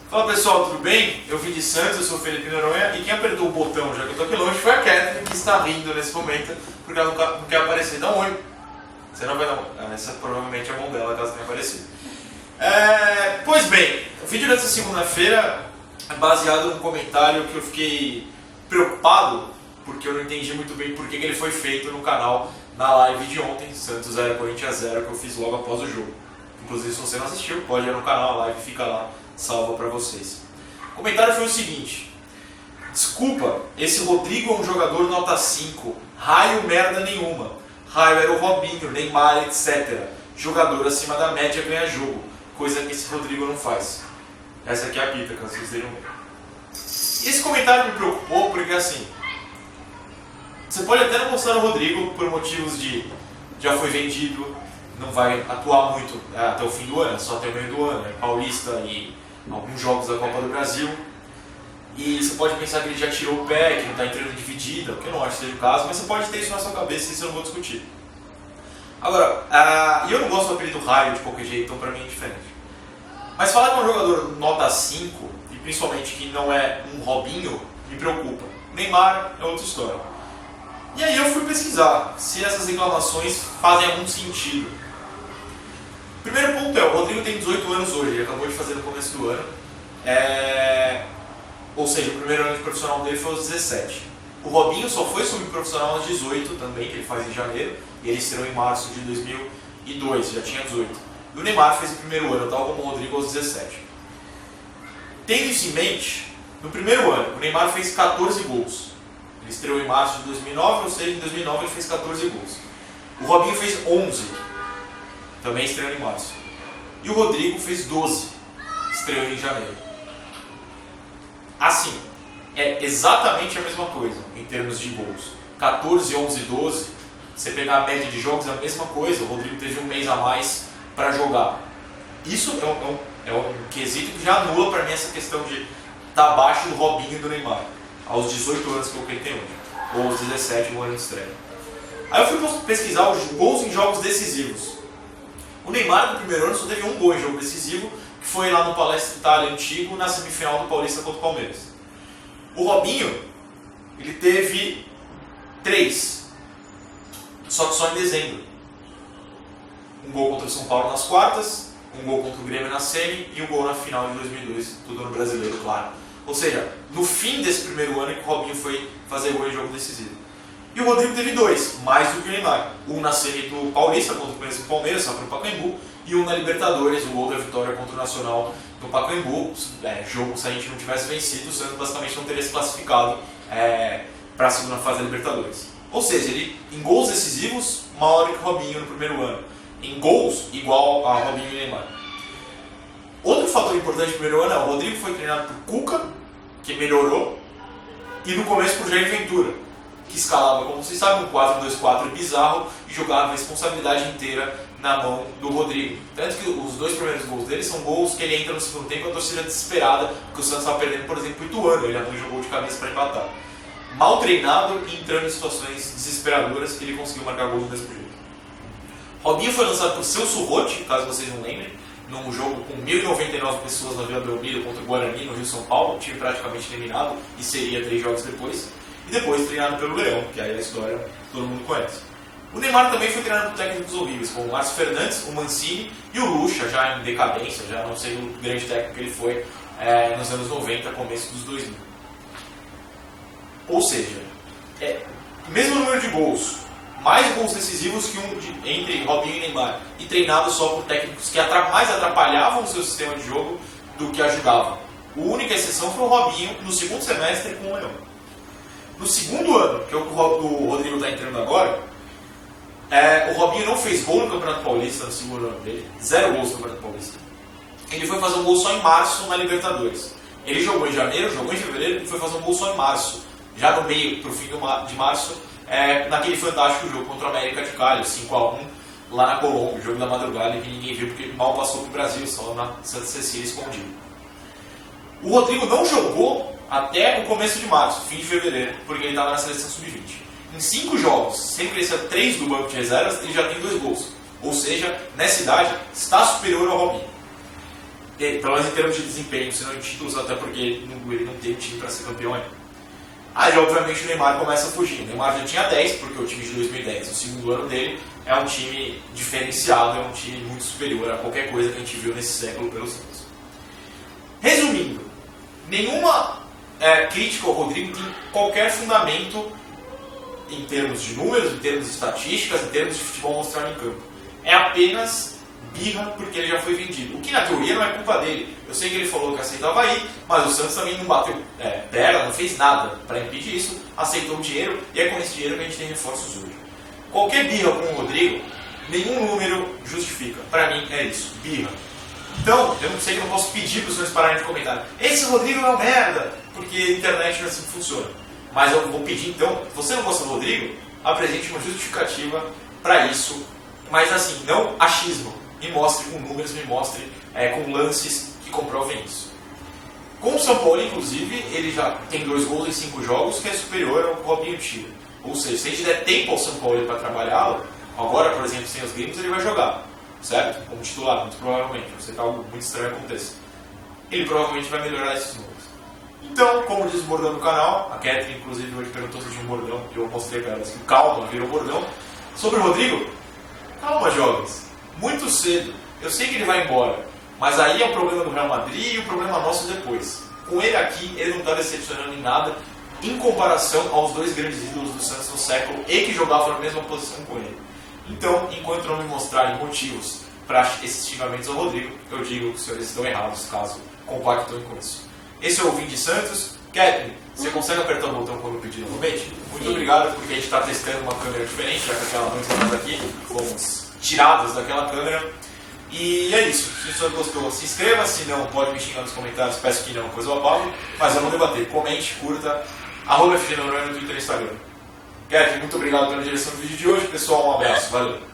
Fala pessoal, tudo bem? Eu vim de Santos, eu sou o Felipe Noronha e quem apertou o botão, já que eu tô aqui longe, foi a Kathleen, que está rindo nesse momento porque ela não quer aparecer. Dá um oi. Você não vai dar um oi. Essa provavelmente é a mão dela, caso tenha aparecido. Pois bem, o vídeo dessa segunda-feira é baseado num comentário que eu fiquei preocupado porque eu não entendi muito bem por que ele foi feito no canal na live de ontem, Santos 0, Corinthians 0, que eu fiz logo após o jogo. Inclusive, se você não assistiu, pode ir no canal, a live fica lá, salva pra vocês. O comentário foi o seguinte: desculpa, esse Rodrigo é um jogador nota 5, raio merda nenhuma. Raio era o Robinho, Neymar, etc. Jogador acima da média ganha jogo, coisa que esse Rodrigo não faz. Essa aqui é a pita, caso vocês tenham ver. E esse comentário me preocupou porque assim, você pode até não gostar do Rodrigo por motivos de já foi vendido, não vai atuar muito até o fim do ano, só até o meio do ano, é Paulista e alguns jogos da Copa do Brasil. E você pode pensar que ele já tirou o pé, que não está entrando dividida, o que eu não acho que seja o caso, mas você pode ter isso na sua cabeça e isso eu não vou discutir. Agora, eu não gosto do apelido raio de qualquer jeito, então pra mim é diferente. Mas falar que é um jogador nota 5, e principalmente que não é um Robinho, me preocupa. Neymar é outra história. E aí eu fui pesquisar se essas reclamações fazem algum sentido. O primeiro ponto é, o Rodrigo tem 18 anos hoje, ele acabou de fazer no começo do ano. Ou seja, o primeiro ano de profissional dele foi aos 17. O Robinho só foi subprofissional aos 18 também, que ele faz em janeiro, e ele estreou em março de 2002, já tinha 18. E o Neymar fez o primeiro ano, tal como o Rodrigo aos 17. Tendo isso em mente, no primeiro ano, o Neymar fez 14 gols. Ele estreou em março de 2009, ou seja, em 2009 ele fez 14 gols. O Robinho fez 11, também estreou em março. E o Rodrigo fez 12, estreou em janeiro. Assim, é exatamente a mesma coisa em termos de gols. 14, 11, 12, você pegar a média de jogos é a mesma coisa. O Rodrigo teve um mês a mais para jogar. Isso é um quesito que já anula para mim essa questão de estar abaixo do Robinho e do Neymar, aos 18 anos que ele tem hoje, ou aos 17, no ano de estreia. Aí eu fui pesquisar os gols em jogos decisivos. O Neymar no primeiro ano só teve um gol em jogo decisivo, que foi lá no Palestra Itália Antigo, na semifinal do Paulista contra o Palmeiras. O Robinho, ele teve 3, só que só em dezembro. Um gol contra o São Paulo nas quartas, um gol contra o Grêmio na semi e um gol na final de 2002, tudo no Brasileiro, claro. Ou seja, no fim desse primeiro ano é que o Robinho foi fazer gol em jogo decisivo. E o Rodrigo teve 2, mais do que o Neymar. Um na semi do Paulista contra o Palmeiras, só para o Pacaembu, e um na Libertadores, o gol da vitória contra o Nacional no Pacaembu. Jogo, se a gente não tivesse vencido, o Santos basicamente não teria se classificado para a segunda fase da Libertadores. Ou seja, ele em gols decisivos, maior que o Robinho no primeiro ano. Em gols, igual a Robinho e Neymar. Outro fator importante no primeiro ano é o Rodrigo foi treinado por Cuca, que melhorou, e no começo por Jair Ventura, que escalava, como vocês sabem, um 4-2-4 bizarro e jogava a responsabilidade inteira na mão do Rodrigo. Tanto que os 2 primeiros gols dele são gols que ele entra no segundo tempo com a torcida desesperada, porque o Santos estava perdendo, por exemplo, o Ituano, ele arranja o gol de cabeça para empatar. Mal treinado e entrando em situações desesperadoras que ele conseguiu marcar gol do mesmo jeito. Robinho foi lançado por Celso Rotti, caso vocês não lembrem, num jogo com 1.099 pessoas na Vila Belmiro contra o Guarani, no Rio São Paulo, um time praticamente eliminado, e seria 3 jogos depois. E depois treinado pelo Leão, que aí é a história que todo mundo conhece. O Neymar também foi treinado por técnicos horríveis, como o Márcio Fernandes, o Mancini e o Lucha, já em decadência, já não sendo o grande técnico que ele foi nos anos 90, começo dos 2000. Ou seja, mesmo número de gols, mais gols decisivos que entre Robinho e Neymar, e treinado só por técnicos que mais atrapalhavam o seu sistema de jogo do que ajudavam. A única exceção foi o Robinho no segundo semestre com o Leão. No segundo ano, que é o que o Rodrigo está entrando agora, o Robinho não fez gol no Campeonato Paulista no segundo ano dele, 0 gols no Campeonato Paulista. Ele foi fazer um gol só em março na Libertadores. Ele jogou em janeiro, jogou em fevereiro e foi fazer um gol só em março. Já no meio, pro fim de março, naquele fantástico jogo contra o América de Cali, 5-1, lá na Colômbia, o jogo da madrugada que ninguém viu porque mal passou pro Brasil, só na Santa Cecília escondido. O Rodrigo não jogou até o começo de março, fim de fevereiro, porque ele estava na seleção sub-20. Em 5 jogos, sempre que ele saiu 3 do banco de reservas, ele já tem 2 gols. Ou seja, nessa idade, está superior ao Robinho. pelo menos em termos de desempenho, se não em títulos, até porque ele não tem um time para ser campeão ainda. Aí, obviamente, o Neymar começa a fugir. O Neymar já tinha 10, porque o time de 2010, o segundo ano dele, é um time diferenciado, é um time muito superior a qualquer coisa que a gente viu nesse século pelo Santos. Resumindo, nenhuma crítica ao Rodrigo tem qualquer fundamento em termos de números, em termos de estatísticas, em termos de futebol mostrado em campo. É apenas birra porque ele já foi vendido. O que na teoria não é culpa dele. Eu sei que ele falou que aceitava ir, mas o Santos também não bateu perna, não fez nada para impedir isso, aceitou o dinheiro e é com esse dinheiro que a gente tem reforços hoje. Qualquer birra com o Rodrigo, nenhum número justifica. Para mim é isso, birra. Então, eu não sei que eu não posso pedir para os senhores pararem de comentar. Esse Rodrigo é uma merda, porque a internet não é assim que funciona. Mas eu vou pedir então, se você não gosta do Rodrigo, apresente uma justificativa para isso. Mas assim, não achismo. Me mostre com números, me mostre com lances que comprovem isso. Com o São Paulo, inclusive, ele já tem 2 gols em 5 jogos, que é superior ao que o Robinho tira. Ou seja, se a gente der tempo ao São Paulo para trabalhá-lo, agora, por exemplo, sem os gringos, ele vai jogar, certo? Como titular, muito provavelmente. Não sei que algo muito estranho aconteça. Ele provavelmente vai melhorar esses números. Então, como diz o bordão do canal, a Catherine, inclusive, hoje perguntou se tinha um bordão, e eu mostrei para ela que calma, virou bordão. Sobre o Rodrigo, calma, jovens. Muito cedo. Eu sei que ele vai embora, mas aí é o problema do Real Madrid e o problema nosso depois. Com ele aqui, ele não está decepcionando em nada em comparação aos 2 grandes ídolos do Santos no século e que jogavam na mesma posição com ele. Então, enquanto não me mostrarem motivos para esses xingamentos ao Rodrigo, eu digo que os senhores estão errados caso compactuem com isso. Esse é o Vim de Santos. Catherine, você consegue apertar o botão quando eu pedir novamente? Muito obrigado, porque a gente está testando uma câmera diferente, já que aquela não está aqui, fomos tirados daquela câmera. E é isso. Se o senhor gostou, se inscreva. Se não, pode me xingar nos comentários. Peço que não, depois eu apago. Mas vamos debater. Comente, curta. @FGNoronha no Twitter e Instagram. Catherine, muito obrigado pela direção do vídeo de hoje. Pessoal, um abraço. Valeu.